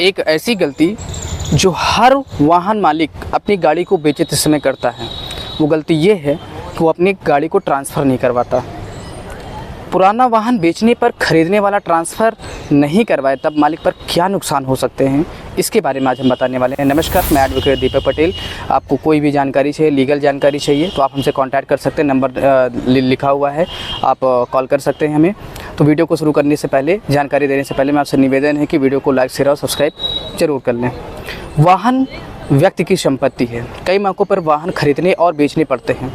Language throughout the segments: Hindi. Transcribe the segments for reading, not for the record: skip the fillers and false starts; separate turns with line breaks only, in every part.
एक ऐसी गलती जो हर वाहन मालिक अपनी गाड़ी को बेचते समय करता है, वो गलती ये है कि वो अपनी गाड़ी को ट्रांसफ़र नहीं करवाता। पुराना वाहन बेचने पर ख़रीदने वाला ट्रांसफ़र नहीं करवाए तब मालिक पर क्या नुकसान हो सकते हैं, इसके बारे में आज हम बताने वाले हैं। नमस्कार, मैं एडवोकेट दीपक पटेल। आपको कोई भी जानकारी चाहिए, लीगल जानकारी चाहिए तो आप हमसे कांटेक्ट कर सकते हैं। नंबर लिखा हुआ है, आप कॉल कर सकते हैं हमें। तो वीडियो को शुरू करने से पहले, जानकारी देने से पहले मैं आपसे निवेदन है कि वीडियो को लाइक, शेयर और सब्सक्राइब जरूर कर लें। वाहन व्यक्ति की संपत्ति है। कई मौक़ों पर वाहन खरीदने और बेचने पड़ते हैं।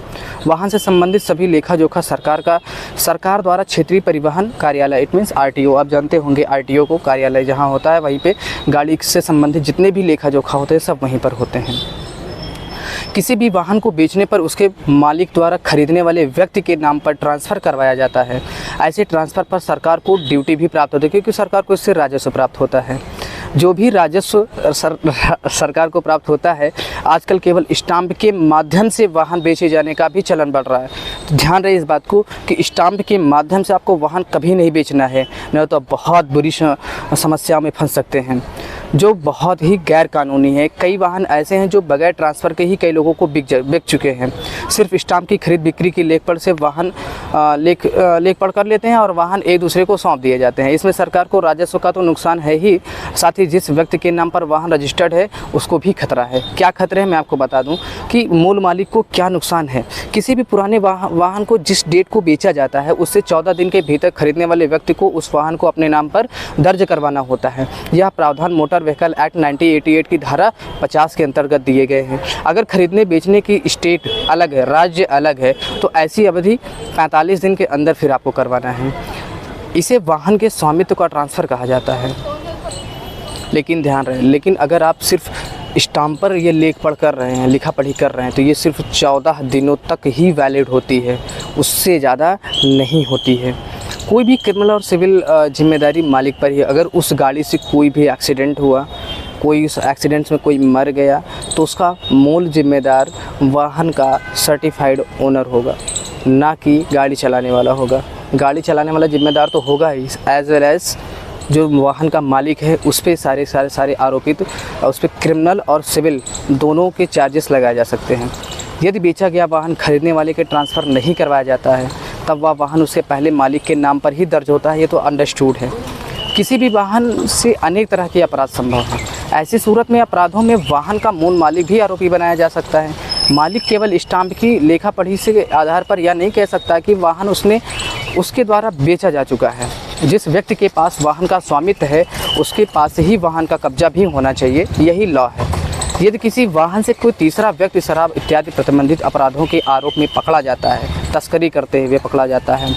वाहन से संबंधित सभी लेखा जोखा सरकार द्वारा क्षेत्रीय परिवहन कार्यालय, इट मीन्स RTO, आप जानते होंगे RTO को, कार्यालय जहां होता है वहीं पे गाड़ी से संबंधित जितने भी लेखा जोखा होते हैं सब वहीं पर होते हैं। किसी भी वाहन को बेचने पर उसके मालिक द्वारा खरीदने वाले व्यक्ति के नाम पर ट्रांसफ़र करवाया जाता है। ऐसे ट्रांसफ़र पर सरकार को ड्यूटी भी प्राप्त होती है, क्योंकि सरकार को इससे राजस्व प्राप्त होता है। जो भी राजस्व सरकार को प्राप्त होता है, आजकल केवल स्टाम्प के माध्यम से वाहन बेचे जाने का भी चलन बढ़ रहा है। तो ध्यान रहे इस बात को कि स्टाम्प के माध्यम से आपको वाहन कभी नहीं बेचना है, नहीं तो बहुत बुरी समस्याओं में फंस सकते हैं, जो बहुत ही गैर कानूनी है। कई वाहन ऐसे हैं जो बगैर ट्रांसफ़र के ही कई लोगों को बिक चुके हैं। सिर्फ स्टाम्प की खरीद बिक्री की लेख पढ़ से वाहन लेख पढ़ कर लेते हैं और वाहन एक दूसरे को सौंप दिए जाते हैं। इसमें सरकार को राजस्व का तो नुकसान है ही, साथ ही जिस व्यक्ति के नाम पर वाहन रजिस्टर्ड है उसको भी खतरा है। क्या खतरे हैं मैं आपको बता दूं कि मूल मालिक को क्या नुकसान है। किसी भी पुराने वाहन को जिस डेट को बेचा जाता है उससे 14 दिन के भीतर खरीदने वाले व्यक्ति को उस वाहन को अपने नाम पर दर्ज करवाना होता है। यह प्रावधान मोटर व्हीकल एक्ट 1988 की धारा 50 के अंतर्गत दिए गए हैं। अगर खरीदने बेचने की स्टेट अलग है, राज्य अलग है, तो ऐसी अवधि 45 दिन के अंदर फिर आपको करवाना है। इसे वाहन के स्वामित्व का ट्रांसफ़र कहा जाता है। लेकिन ध्यान रहे, लेकिन अगर आप सिर्फ स्टाम्प पर ये लेख पढ़ कर रहे हैं, लिखा पढ़ी कर रहे हैं, तो ये सिर्फ 14 दिनों तक ही वैलिड होती है, उससे ज़्यादा नहीं होती है। कोई भी क्रिमिनल और सिविल जिम्मेदारी मालिक पर ही। अगर उस गाड़ी से कोई भी एक्सीडेंट हुआ, कोई उस एक्सीडेंट में कोई मर गया, तो उसका मूल जिम्मेदार वाहन का सर्टिफाइड ओनर होगा, ना कि गाड़ी चलाने वाला होगा। गाड़ी चलाने वाला जिम्मेदार तो होगा ही, एज वेल एज जो वाहन का मालिक है उस पर सारे आरोपित, उस पर क्रिमिनल और सिविल दोनों के चार्जेस लगाए जा सकते हैं। यदि बेचा गया वाहन खरीदने वाले के ट्रांसफ़र नहीं करवाया जाता है तब वह वाहन उससे पहले मालिक के नाम पर ही दर्ज होता है। ये तो अंडरस्टूड है। किसी भी वाहन से अनेक तरह के अपराध संभव हैं। ऐसी सूरत में अपराधों में वाहन का मूल मालिक भी आरोपी बनाया जा सकता है। मालिक केवल स्टाम्प की लेखा पढ़ी से आधार पर यह नहीं कह सकता कि वाहन उसके द्वारा बेचा जा चुका है। जिस व्यक्ति के पास वाहन का स्वामित्व है उसके पास ही वाहन का कब्जा भी होना चाहिए, यही लॉ है। यदि किसी वाहन से कोई तीसरा व्यक्ति शराब इत्यादि प्रतिबंधित अपराधों के आरोप में पकड़ा जाता है, तस्करी करते हुए पकड़ा जाता है,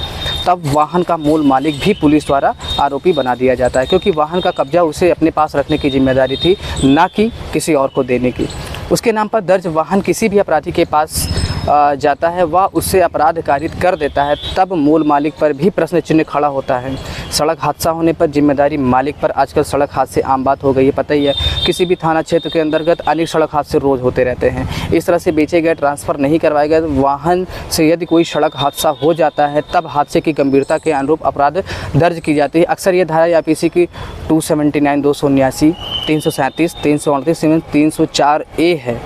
तब वाहन का मूल मालिक भी पुलिस द्वारा आरोपी बना दिया जाता है, क्योंकि वाहन का कब्जा उसे अपने पास रखने की जिम्मेदारी थी, ना कि किसी और को देने की। उसके नाम पर दर्ज वाहन किसी भी अपराधी के पास जाता है, वह उससे अपराध कारित कर देता है, तब मूल मालिक पर भी प्रश्न चिन्ह खड़ा होता है। सड़क हादसा होने पर जिम्मेदारी मालिक पर। आजकल सड़क हादसे आम बात हो गई है, पता ही है। किसी भी थाना क्षेत्र के अंतर्गत अनेक सड़क हादसे रोज़ होते रहते हैं। इस तरह से बेचे गए, ट्रांसफ़र नहीं करवाए गए वाहन से यदि कोई सड़क हादसा हो जाता है तब हादसे की गंभीरता के अनुरूप अपराध दर्ज की जाती है। अक्सर ये धारा IPC की 279, 279, 337, 338, 304A है,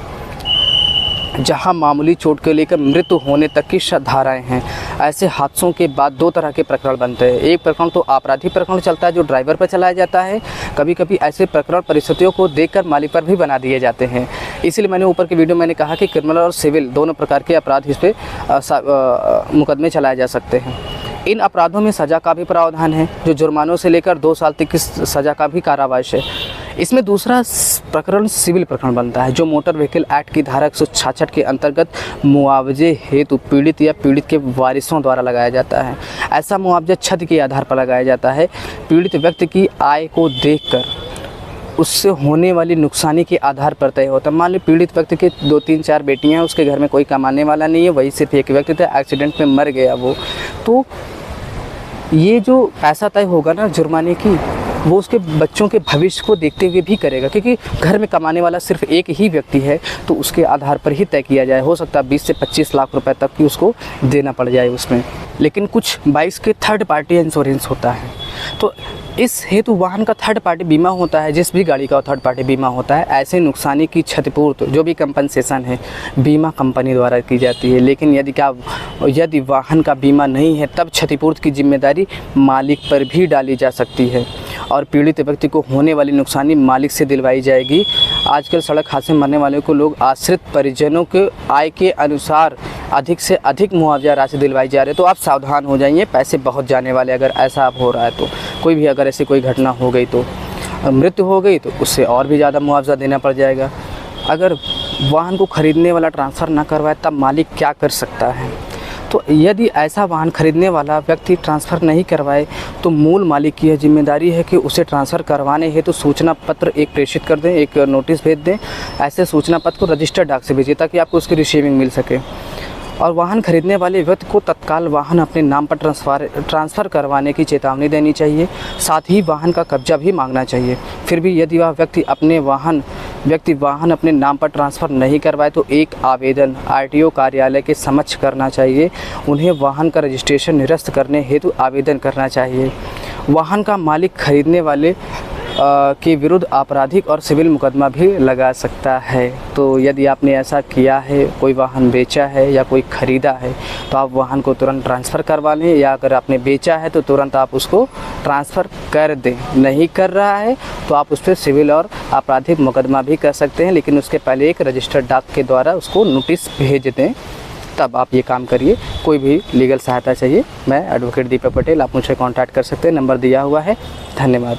जहां मामूली चोट को लेकर मृत्यु होने तक की धाराएं हैं। ऐसे हादसों के बाद 2 तरह के प्रकरण बनते हैं। एक प्रकरण तो आपराधिक प्रकरण चलता है जो ड्राइवर पर चलाया जाता है। कभी कभी ऐसे प्रकरण परिस्थितियों को देखकर मालिक पर भी बना दिए जाते हैं। इसलिए मैंने ऊपर की वीडियो मैंने कहा कि क्रिमिनल और सिविल दोनों प्रकार के अपराध इस पर मुकदमे चलाए जा सकते हैं। इन अपराधों में सज़ा का भी प्रावधान है, जो जुर्मानों से लेकर 2 साल तक की सज़ा का भी कारावास है। इसमें दूसरा प्रकरण सिविल प्रकरण बनता है, जो मोटर व्हीकल एक्ट की धारा 166 के अंतर्गत मुआवजे हेतु पीड़ित या पीड़ित के वारिसों द्वारा लगाया जाता है। ऐसा मुआवजा क्षति के आधार पर लगाया जाता है। पीड़ित व्यक्ति की आय को देखकर उससे होने वाली नुकसानी के आधार पर तय होता है। मान लो पीड़ित व्यक्ति के 2, 3, 4 बेटियां हैं, उसके घर में कोई कमाने वाला नहीं है, वही सिर्फ एक व्यक्ति था, एक्सीडेंट में मर गया वो, तो ये जो पैसा तय होगा ना जुर्माने की, वो उसके बच्चों के भविष्य को देखते हुए भी करेगा, क्योंकि घर में कमाने वाला सिर्फ एक ही व्यक्ति है, तो उसके आधार पर ही तय किया जाए। हो सकता है 20 से 25 लाख रुपए तक की उसको देना पड़ जाए उसमें। लेकिन कुछ बाइक्स के थर्ड पार्टी इंश्योरेंस होता है, तो इस हेतु वाहन का थर्ड पार्टी बीमा होता है, जिस भी गाड़ी का थर्ड पार्टी बीमा होता है, ऐसे नुकसानी की क्षतिपूर्ति जो भी कंपनसेशन है बीमा कंपनी द्वारा की जाती है। लेकिन यदि वाहन का बीमा नहीं है तब क्षतिपूर्ति की जिम्मेदारी मालिक पर भी डाली जा सकती है और पीड़ित व्यक्ति को होने वाली नुकसानी मालिक से दिलवाई जाएगी। आजकल सड़क हादसे में मरने वालों को लोग आश्रित परिजनों के आय के अनुसार अधिक से अधिक मुआवजा राशि दिलवाई जा रही है। तो आप सावधान हो जाइए, पैसे बहुत जाने वाले अगर ऐसा अब हो रहा है तो। कोई भी अगर ऐसी कोई घटना हो गई तो मृत्यु हो गई तो उससे और भी ज़्यादा मुआवजा देना पड़ जाएगा। अगर वाहन को ख़रीदने वाला ट्रांसफ़र ना करवाए तब मालिक क्या कर सकता है? तो यदि ऐसा वाहन खरीदने वाला व्यक्ति ट्रांसफ़र नहीं करवाए तो मूल मालिक की यह जिम्मेदारी है कि उसे ट्रांसफ़र करवाने हेतु सूचना पत्र एक प्रेषित कर दें, एक नोटिस भेज दें। ऐसे सूचना पत्र को रजिस्टर्ड डाक से भेजिए ताकि आपको उसकी रिसीविंग मिल सके। और वाहन खरीदने वाले व्यक्ति को तत्काल वाहन अपने नाम पर ट्रांसफ़र करवाने की चेतावनी देनी चाहिए। साथ ही वाहन का कब्जा भी मांगना चाहिए। फिर भी यदि वह व्यक्ति वाहन अपने नाम पर ट्रांसफ़र नहीं करवाए तो एक आवेदन आरटीओ कार्यालय के समक्ष करना चाहिए। उन्हें वाहन का रजिस्ट्रेशन निरस्त करने हेतु आवेदन करना चाहिए। वाहन का मालिक खरीदने वाले के विरुद्ध आपराधिक और सिविल मुकदमा भी लगा सकता है। तो यदि आपने ऐसा किया है, कोई वाहन बेचा है या कोई ख़रीदा है, तो आप वाहन को तुरंत ट्रांसफ़र करवा लें, या अगर आपने बेचा है तो तुरंत आप उसको ट्रांसफ़र कर दें। नहीं कर रहा है तो आप उस पर सिविल और आपराधिक मुकदमा भी कर सकते हैं, लेकिन उसके पहले एक रजिस्टर्ड डाक के द्वारा उसको नोटिस भेज दें, तब आप ये काम करिए। कोई भी लीगल सहायता चाहिए, मैं एडवोकेट दीपक पटेल, आप मुझसे कॉन्टैक्ट कर सकते हैं, नंबर दिया हुआ है। धन्यवाद।